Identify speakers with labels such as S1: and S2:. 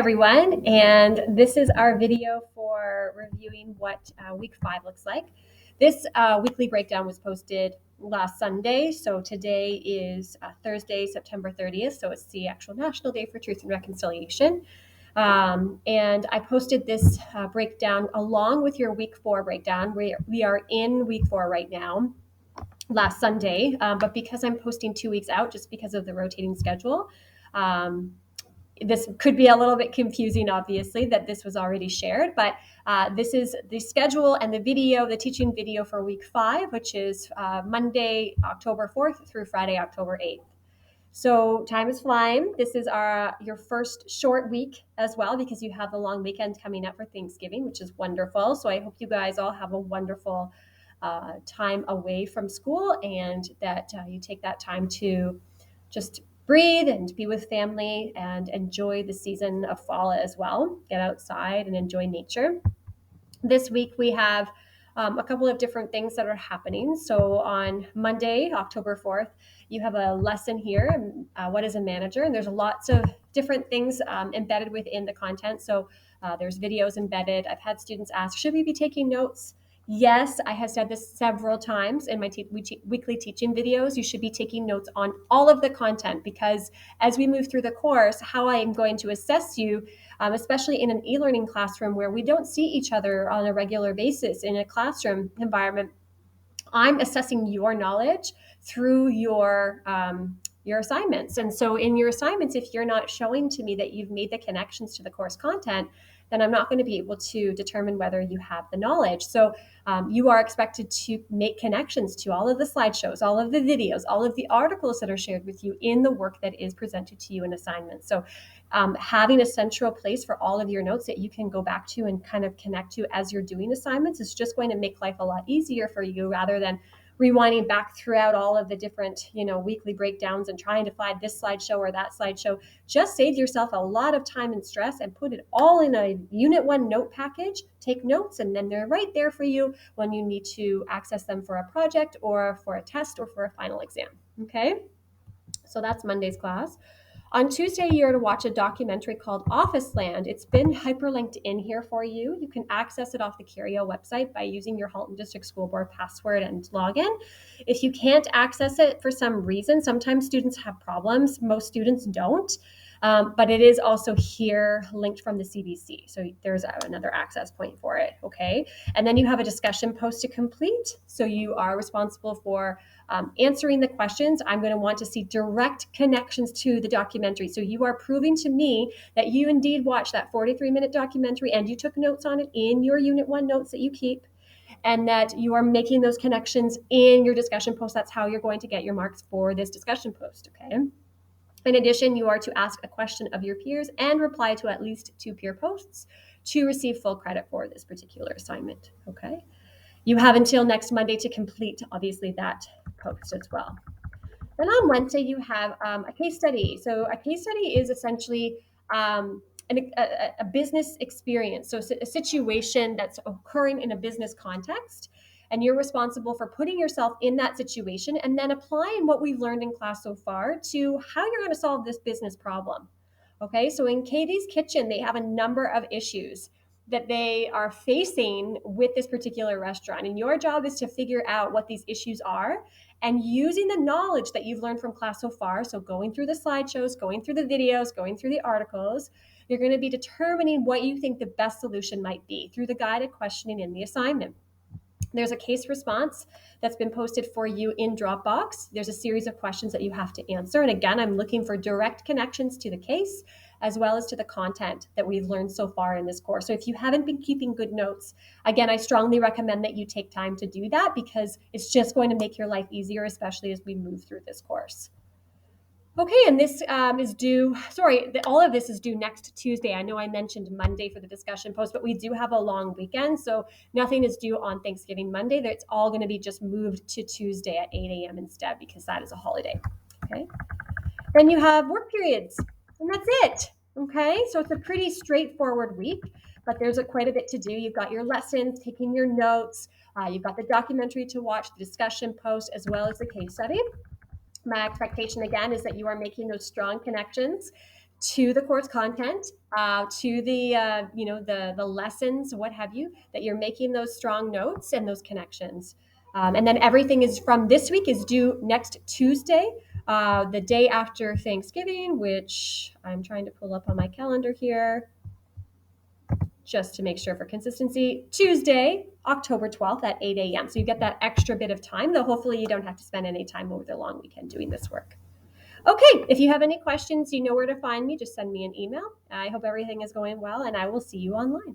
S1: Everyone, and this is our video for reviewing what week 5 looks like. This weekly breakdown was posted last Sunday, so today is Thursday, September 30th, so it's the actual National Day for Truth and Reconciliation. And I posted this breakdown along with your week 4 breakdown. We are in week 4 right now, last Sunday, but because I'm posting 2 weeks out, just because of the rotating schedule, this could be a little bit confusing, obviously, that this was already shared, but this is the schedule and the video, the teaching video for week 5, which is Monday, October 4th through Friday, October 8th. So time is flying. This is your first short week as well, because you have the long weekend coming up for Thanksgiving, which is wonderful. So I hope you guys all have a wonderful time away from school, and that you take that time to just breathe and be with family and enjoy the season of fall as well. Get outside and enjoy nature. This week we have a couple of different things that are happening. So on Monday, October 4th, you have a lesson here, what is a manager? And there's lots of different things embedded within the content. So there's videos embedded. I've had students ask, should we be taking notes? Yes, I have said this several times in my weekly teaching videos. You should be taking notes on all of the content, because as we move through the course, how I am going to assess you, especially in an e-learning classroom where we don't see each other on a regular basis in a classroom environment, I'm assessing your knowledge through your assignments. And so in your assignments, if you're not showing to me that you've made the connections to the course content, then I'm not going to be able to determine whether you have the knowledge. So you are expected to make connections to all of the slideshows, all of the videos, all of the articles that are shared with you in the work that is presented to you in assignments. So having a central place for all of your notes that you can go back to and kind of connect to as you're doing assignments is just going to make life a lot easier for you, rather than rewinding back throughout all of the different, weekly breakdowns and trying to find this slideshow or that slideshow. Just save yourself a lot of time and stress and put it all in a Unit 1 note package. Take notes, and then they're right there for you when you need to access them for a project or for a test or for a final exam. Okay, so that's Monday's class. On Tuesday, you're to watch a documentary called Office Land. It's been hyperlinked in here for you. You can access it off the Curio website by using your Halton District School Board password and login. If you can't access it for some reason, sometimes students have problems. Most students don't. But it is also here linked from the CBC. So there's another access point for it, okay? And then you have a discussion post to complete. So you are responsible for answering the questions. I'm going to want to see direct connections to the documentary. So you are proving to me that you indeed watched that 43-minute documentary and you took notes on it in your Unit 1 notes that you keep, and that you are making those connections in your discussion post. That's how you're going to get your marks for this discussion post, okay? In addition, you are to ask a question of your peers and reply to at least 2 peer posts to receive full credit for this particular assignment, okay? You have until next Monday to complete, obviously, that post as well. Then on Wednesday, you have a case study. So a case study is essentially a business experience. So a situation that's occurring in a business context, and you're responsible for putting yourself in that situation and then applying what we've learned in class so far to how you're going to solve this business problem. Okay, so in Katie's Kitchen, they have a number of issues that they are facing with this particular restaurant. And your job is to figure out what these issues are, and using the knowledge that you've learned from class so far, so going through the slideshows, going through the videos, going through the articles, you're going to be determining what you think the best solution might be through the guided questioning in the assignment. There's a case response that's been posted for you in Dropbox. There's a series of questions that you have to answer. And again, I'm looking for direct connections to the case as well as to the content that we've learned so far in this course. So if you haven't been keeping good notes, again, I strongly recommend that you take time to do that, because it's just going to make your life easier, especially as we move through this course. Okay, and this is due, all of this is due next Tuesday. I know I mentioned Monday for the discussion post, but we do have a long weekend, so nothing is due on Thanksgiving Monday. It's all going to be just moved to Tuesday at 8 a.m. instead, because that is a holiday, okay? Then you have work periods, and that's it, okay? So it's a pretty straightforward week, but there's quite a bit to do. You've got your lessons, taking your notes, you've got the documentary to watch, the discussion post, as well as the case study. My expectation, again, is that you are making those strong connections to the course content, to the the lessons, what have you, that you're making those strong notes and those connections. And then everything is from this week is due next Tuesday, the day after Thanksgiving, which I'm trying to pull up on my calendar here just to make sure for consistency. Tuesday, October 12th at 8 a.m. So you get that extra bit of time, though hopefully you don't have to spend any time over the long weekend doing this work. Okay, if you have any questions, you know where to find me. Just send me an email. I hope everything is going well, and I will see you online.